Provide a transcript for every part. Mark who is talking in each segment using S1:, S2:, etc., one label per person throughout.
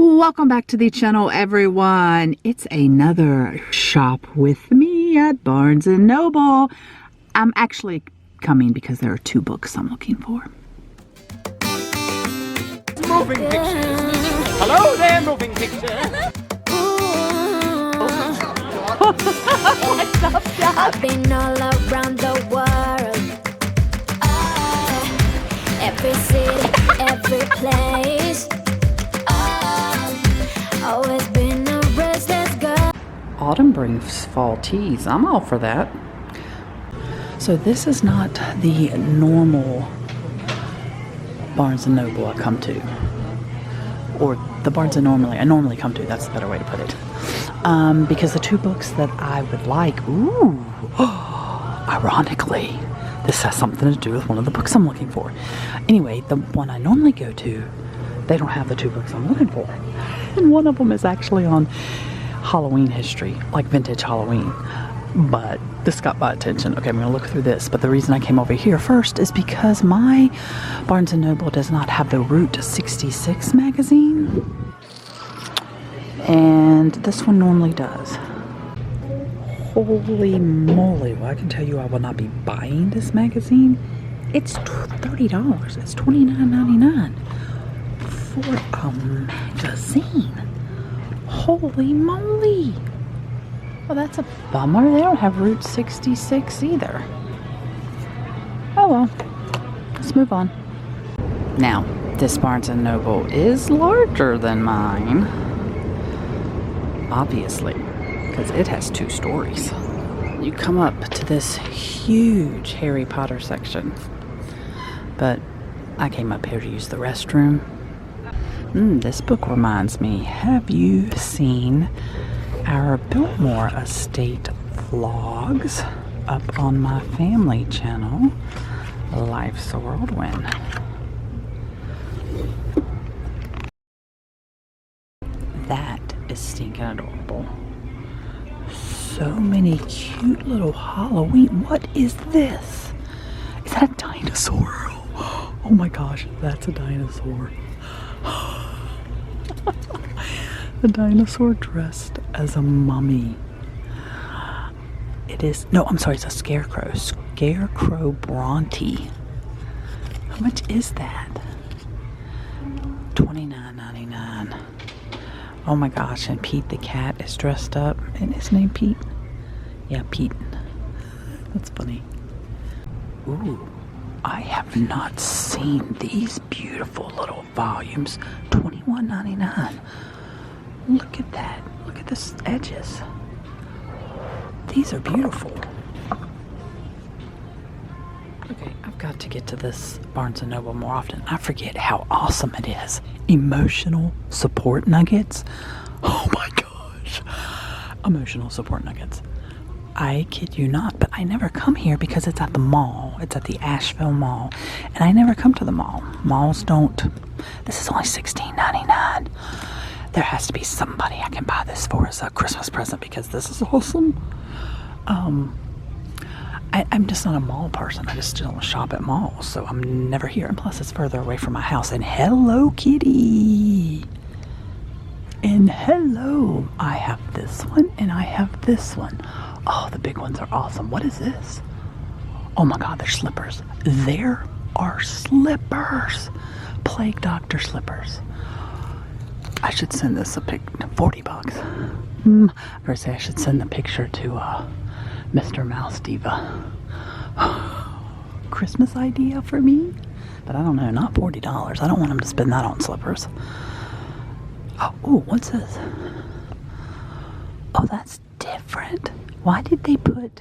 S1: Welcome back to the channel, everyone. It's another shop with me at Barnes & Noble. I'm actually coming because there are two books I'm looking for.
S2: Moving pictures. Hello there, moving picture.
S1: What's up, Doc?
S3: I've been all around the world. Every city, every place. Always been a restless girl.
S1: Autumn brings fall teas. I'm all for that. So this is not the normal Barnes & Noble I come to. Or the Barnes I normally come to. That's the better way to put it. Because the two books that I would like, ironically, this has something to do with one of the books I'm looking for. Anyway, the one I normally go to, they don't have the two books I'm looking for. And one of them is actually on Halloween history, like vintage Halloween. But this got my attention. Okay, I'm going to look through this. But the reason I came over here first is because my Barnes & Noble does not have the Route 66 magazine. And this one normally does. Holy moly. Well, I can tell you I will not be buying this magazine. It's $30. It's $29.99 for a magazine. Holy moly. Well, that's a bummer. They don't have Route 66 either. Oh well. Let's move on. Now, this Barnes & Noble is larger than mine. Obviously, because it has two stories. You come up to this huge Harry Potter section. But I came up here to use the restroom. This book reminds me, have you seen our Biltmore Estate vlogs up on my family channel, Life's a Whirlwind? That is stinking adorable. So many cute little Halloween. What is this? Is that a dinosaur? Oh my gosh, that's a dinosaur. A dinosaur dressed as a mummy. It is, no, I'm sorry, it's a scarecrow. Scarecrow Bronte. How much is that? $29.99. Oh my gosh, and Pete the cat is dressed up. Isn't his name Pete? Yeah, Pete. That's funny. Ooh, I have not seen these beautiful little volumes. $21.99. Look at that. Look at the edges. These are beautiful. Okay, I've got to get to this Barnes & Noble more often. I forget how awesome it is. Emotional support nuggets. Oh my gosh. Emotional support nuggets. I kid you not, but I never come here because it's at the mall. It's at the Asheville Mall. And I never come to the mall. Malls don't. This is only $16.99. There has to be somebody I can buy this for as a Christmas present because this is awesome. I'm just not a mall person. I just don't shop at malls, so I'm never here. And plus, it's further away from my house. And Hello Kitty. And hello. I have this one, and I have this one. Oh, the big ones are awesome. What is this? Oh my God, they're slippers. There are slippers. Plague Doctor slippers. I should send this a pic. $40. Or say I should send the picture to Mr. Mouse Diva. Christmas idea for me? But I don't know, not $40. I don't want him to spend that on slippers. Oh, ooh, what's this? Oh, that's different. Why did they put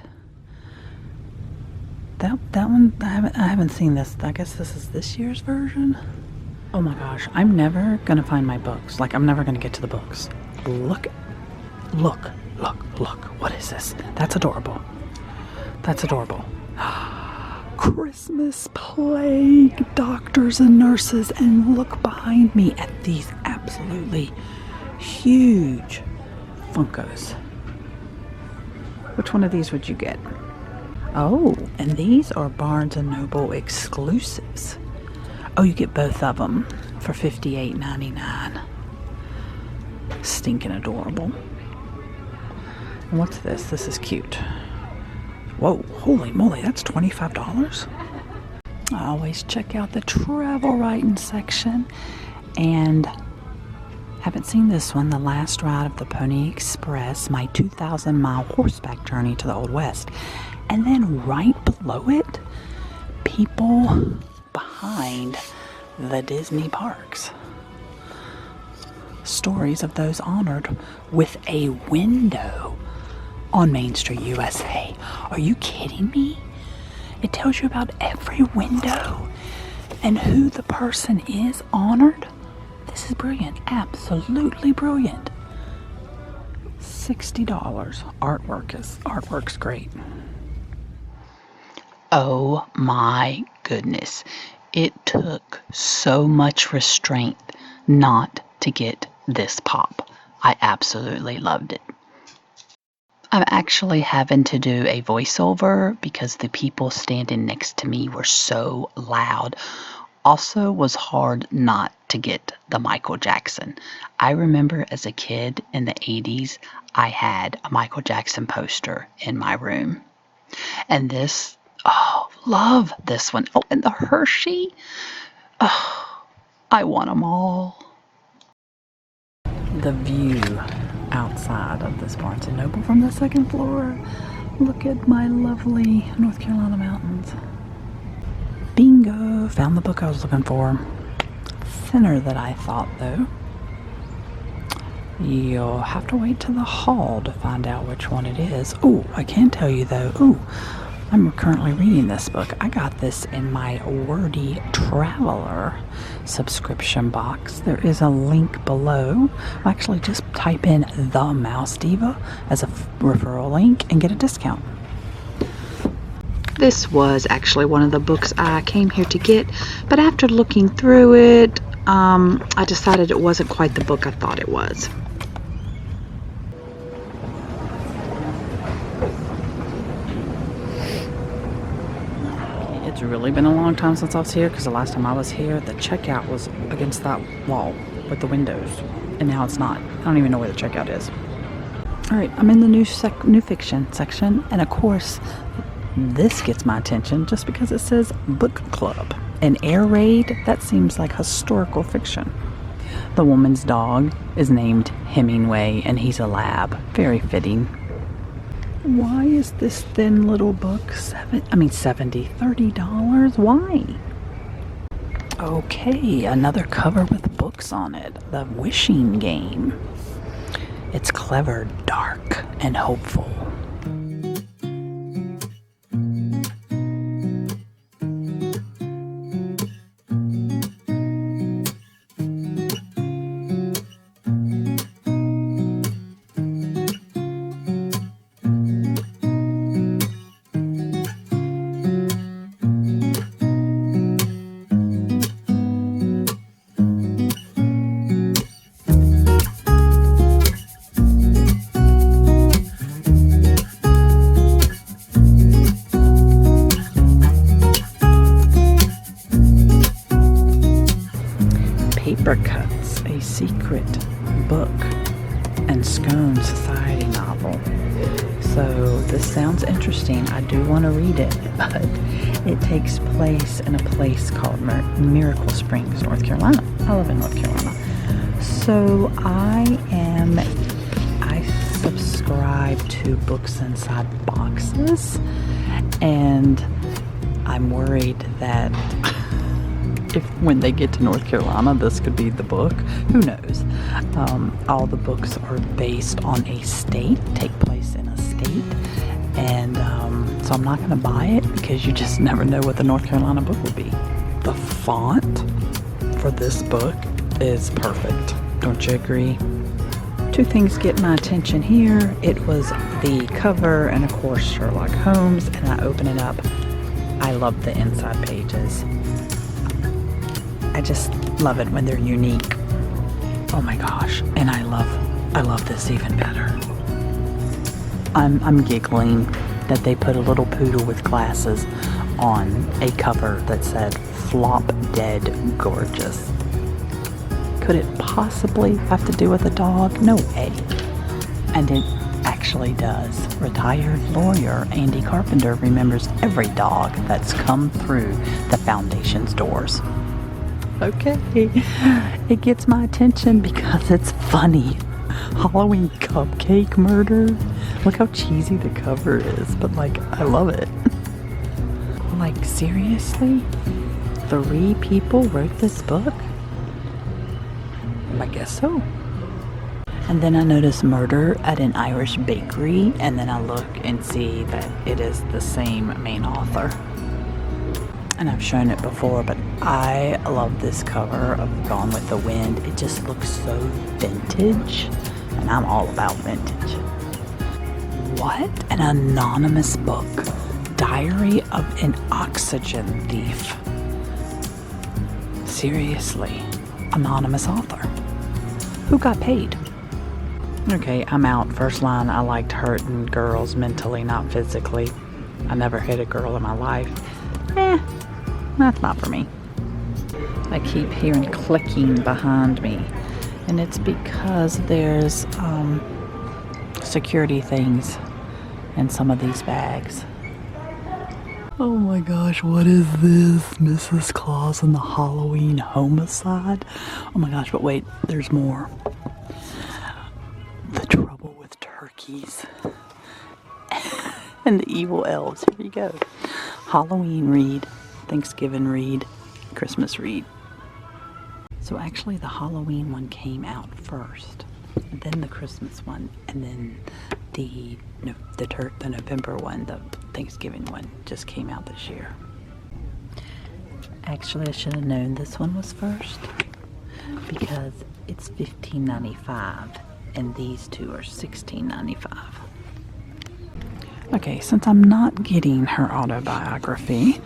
S1: that one? I haven't seen this. I guess this is this year's version. Oh my gosh, I'm never gonna find my books. Like, I'm never gonna get to the books. Look. What is this? That's adorable. That's adorable. Christmas Plague Doctors and Nurses. And look behind me at these absolutely huge Funkos. Which one of these would you get? Oh, and these are Barnes & Noble exclusives. Oh, you get both of them for $58.99. Stinking adorable. And what's this? This is cute. Whoa, holy moly, that's $25? I always check out the travel writing section. And haven't seen this one, The Last Ride of the Pony Express, my 2,000-mile horseback journey to the Old West. And then right below it, people behind the Disney parks. Stories of those honored with a window on Main Street, USA. Are you kidding me? It tells you about every window and who the person is honored. This is brilliant. Absolutely brilliant. $60. Artwork's great. Oh my goodness. It took so much restraint not to get this pop. I absolutely loved it. I'm actually having to do a voiceover because the people standing next to me were so loud. Also was hard not to get the Michael Jackson. I remember as a kid in the 80s, I had a Michael Jackson poster in my room. And this, oh, love this one. Oh, and the Hershey. Oh, I want them all. The view outside of this Barnes & Noble from the second floor. Look at my lovely North Carolina mountains. Bingo! Found the book I was looking for. Thinner than I thought, though. You'll have to wait to the haul to find out which one it is. Oh, I can tell you, though. Oh, I'm currently reading this book. I got this in my Wordy Traveler subscription box. There is a link below. Actually, just type in the Mouse Diva as a referral link and get a discount. This was actually one of the books I came here to get, but after looking through it, I decided it wasn't quite the book I thought it was. It's really been a long time since I was here because the last time I was here, the checkout was against that wall with the windows, and now it's not. I don't even know where the checkout is. All right, I'm in the new fiction section, and of course, this gets my attention just because it says book club. An air raid? That seems like historical fiction. The woman's dog is named Hemingway, and he's a lab. Very fitting. Why is this thin little book $30? Why? Okay, another cover with books on it. The Wishing Game. It's clever, dark, and hopeful. Paper Cuts, a secret book and scone society novel. So this sounds interesting. I do want to read it, but it takes place in a place called Miracle Springs, North Carolina. I live in North Carolina. So I subscribe to Books Inside Boxes, and I'm worried that if when they get to North Carolina, this could be the book. Who knows? All the books are based on a state, take place in a state, and so I'm not going to buy it because you just never know what the North Carolina book will be. The font for this book is perfect. Don't you agree? Two things get my attention here. It was the cover and of course Sherlock Holmes, and I open it up. I love the inside pages. I just love it when they're unique. Oh my gosh. And I love this even better. I'm giggling that they put a little poodle with glasses on a cover that said "Flop Dead Gorgeous." Could it possibly have to do with a dog? No way. And it actually does. Retired lawyer Andy Carpenter remembers every dog that's come through the foundation's doors. Okay, it gets my attention because it's funny. Halloween cupcake murder. Look how cheesy the cover is, but like, I love it. Like, seriously? 3 people wrote this book? I guess so. And then I notice murder at an Irish bakery, and then I look and see that it is the same main author. And I've shown it before, but I love this cover of Gone with the Wind. It just looks so vintage, and I'm all about vintage. What? An anonymous book. Diary of an Oxygen Thief. Seriously. Anonymous author. Who got paid? Okay, I'm out. First line, I liked hurting girls mentally, not physically. I never hit a girl in my life. That's not for me. I keep hearing clicking behind me, and it's because there's security things in some of these bags. Oh my gosh, what is this? Mrs. Claus and the Halloween Homicide? Oh my gosh, but wait, there's more. The Trouble with Turkeys. And the Evil Elves. Here you go. Halloween read, Thanksgiving read, Christmas read. So actually the Halloween one came out first, and then the Christmas one, and then the November one, the Thanksgiving one, just came out this year. Actually, I should have known this one was first because it's $15.95 and these two are $16.95. Okay, since I'm not getting her autobiography,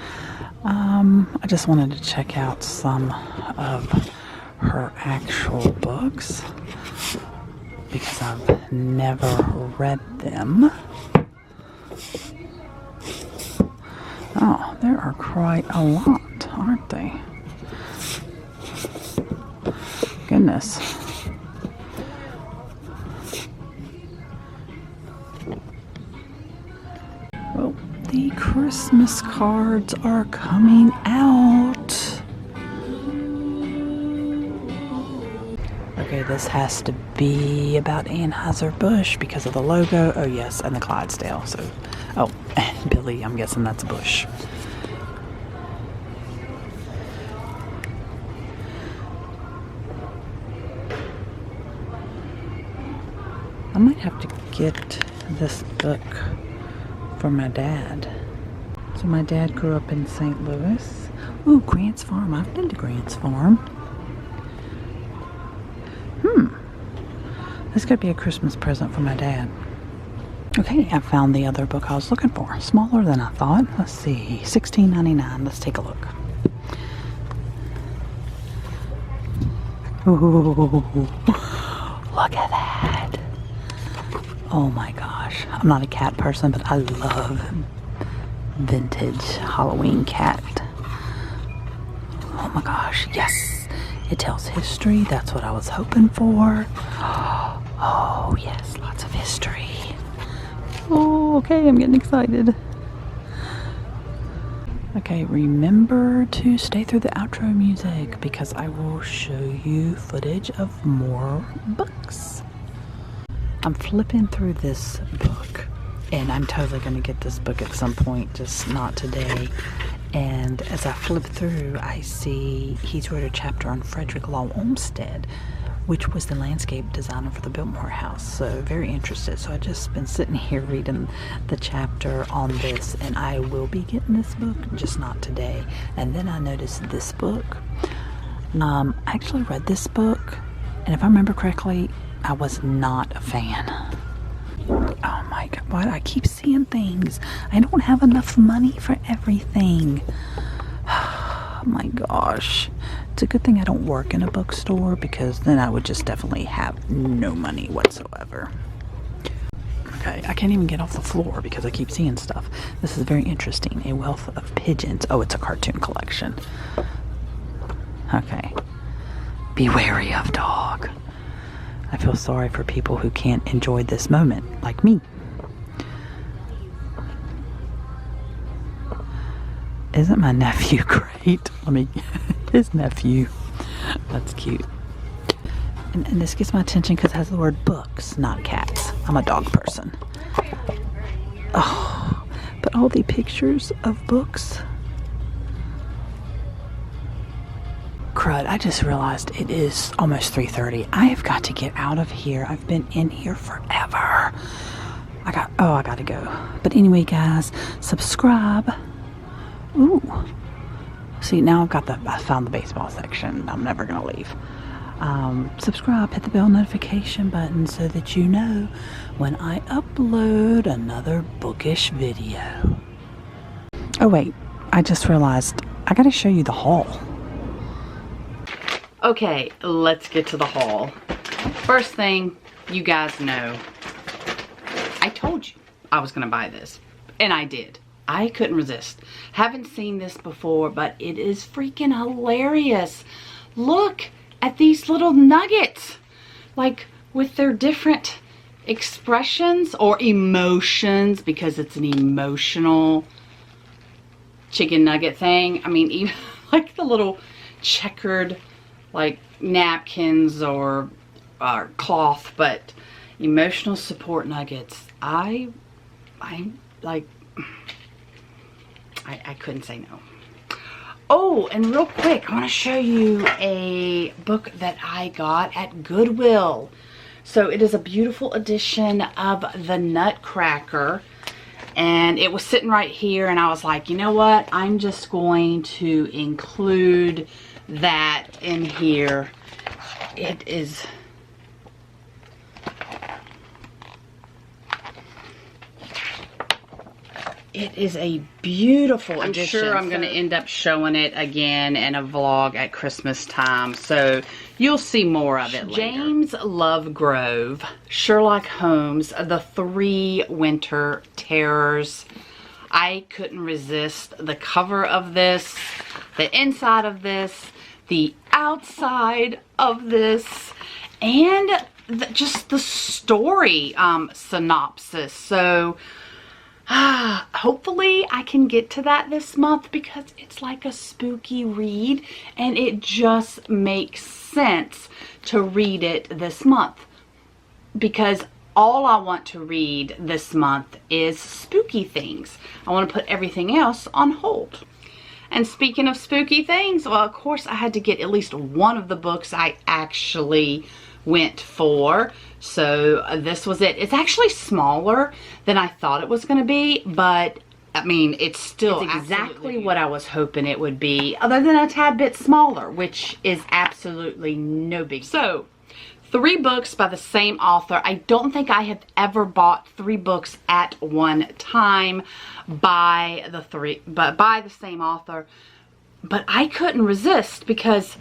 S1: I just wanted to check out some of her actual books because I've never read them. Oh, there are quite a lot, aren't they? Goodness. Well, the Christmas cards are coming out. Okay, this has to be about Anheuser-Busch because of the logo. Oh yes, and the Clydesdale. So, oh, and Billy, I'm guessing that's a Bush. I might have to get this book for my dad. So my dad grew up in St. Louis. Ooh, Grant's Farm. I've been to Grant's Farm. This could be a Christmas present for my dad. Okay, I found the other book I was looking for. Smaller than I thought. Let's see, $16.99. Let's take a look. Ooh, look at that. Oh my gosh. I'm not a cat person, but I love vintage Halloween cat. Oh my gosh, yes. It tells history. That's what I was hoping for. Oh yes, lots of history. Oh, okay, I'm getting excited. Okay, remember to stay through the outro music because I will show you footage of more books. I'm flipping through this book, and I'm totally going to get this book at some point, just not today. And as I flip through, I see he's wrote a chapter on Frederick Law Olmsted, which was the landscape designer for the Biltmore House. So very interested. So I just been sitting here reading the chapter on this, and I will be getting this book, just not today. And then I noticed this book. I actually read this book, and if I remember correctly, I was not a fan. Oh my god, why do I keep seeing things? I don't have enough money for everything. Oh my gosh. It's a good thing I don't work in a bookstore because then I would just definitely have no money whatsoever. Okay, I can't even get off the floor because I keep seeing stuff. This is very interesting. A Wealth of Pigeons. Oh, it's a cartoon collection. Okay. Be wary of, dog. I feel sorry for people who can't enjoy this moment, like me. Isn't my nephew great? His nephew. That's cute. And this gets my attention because it has the word books, not cats. I'm a dog person. Oh, but all the pictures of books. Crud, I just realized it is almost 3:30. I have got to get out of here. I've been in here forever. I gotta go. But anyway, guys, subscribe. Ooh. See, now I found the baseball section. I'm never gonna leave. Subscribe, hit the bell notification button so that you know when I upload another bookish video. Oh wait, I just realized I gotta show you the haul. Okay, let's get to the haul. First thing, you guys know, I told you I was gonna buy this, and I did. I couldn't resist. Haven't seen this before, but it is freaking hilarious. Look at these little nuggets, like with their different expressions or emotions, because it's an emotional chicken nugget thing. I mean, even like the little checkered like napkins or cloth, but emotional support nuggets. I couldn't say no. Oh, and real quick, I want to show you a book that I got at Goodwill. So it is a beautiful edition of The Nutcracker. And it was sitting right here, and I was like, you know what? I'm just going to include that in here. It is... It is a beautiful edition. I'm sure I'm going to end up showing it again in a vlog at Christmas time, so you'll see more of it later. James Lovegrove, Sherlock Holmes, The Three Winter Terrors. I couldn't resist the cover of this, the inside of this, the outside of this, and just the story synopsis. So hopefully I can get to that this month, because it's like a spooky read and it just makes sense to read it this month, because all I want to read this month is spooky things. I want to put everything else on hold. And speaking of spooky things, well, of course I had to get at least one of the books I actually went for. So this was it. It's actually smaller than I thought it was going to be, but I mean, it's exactly what I was hoping it would be, other than a tad bit smaller, which is absolutely no big. So 3 books by the same author. I don't think I have ever bought 3 books at one time by the same author, but I couldn't resist, because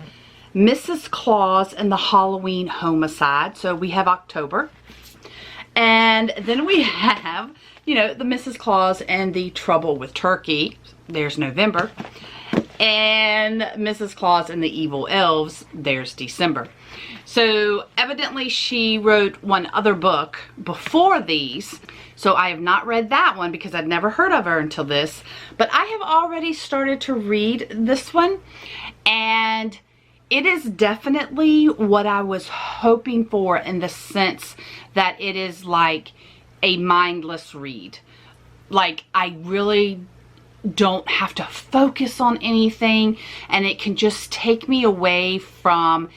S1: Mrs. Claus and the Halloween Homicide. So we have October. And then we have, you know, the Mrs. Claus and the Trouble with Turkey. There's November. And Mrs. Claus and the Evil Elves. There's December. So evidently she wrote one other book before these. So I have not read that one because I'd never heard of her until this. But I have already started to read this one. And it is definitely what I was hoping for, in the sense that it is like a mindless read. Like, I really don't have to focus on anything, and it can just take me away from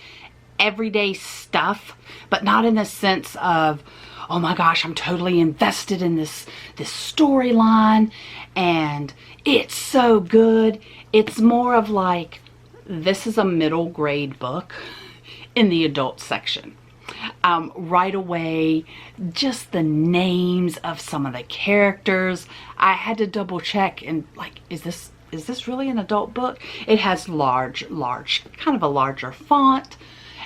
S1: everyday stuff, but not in the sense of, oh my gosh, I'm totally invested in this storyline and it's so good. It's more of like, this is a middle grade book in the adult section. Right away, just the names of some of the characters, I had to double check and like, is this really an adult book? It has large, kind of a larger font,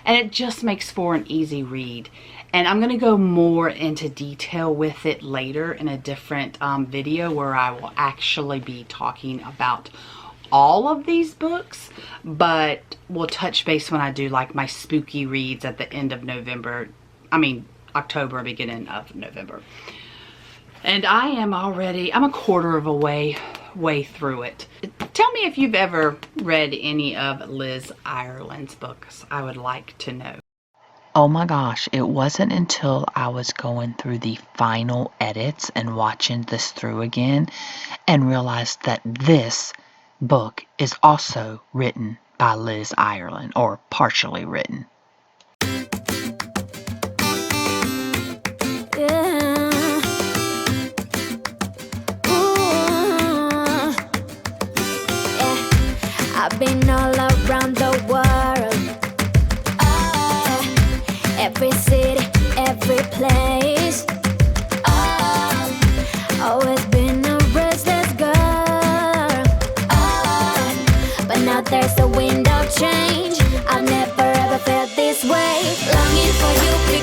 S1: and it just makes for an easy read. And I'm going to go more into detail with it later in a different video, where I will actually be talking about all of these books, but we'll touch base when I do like my spooky reads at the end of November. I mean, October, beginning of November. And I'm a quarter of a way through it. Tell me if you've ever read any of Liz Ireland's books. I would like to know. Oh my gosh, it wasn't until I was going through the final edits and watching this through again and realized that this book is also written by Liz Ireland, or partially written.
S3: I've been all around the world, every city, every place. Always been a restless girl, but now there's a wind of change. I've never ever felt this way. Longing for you.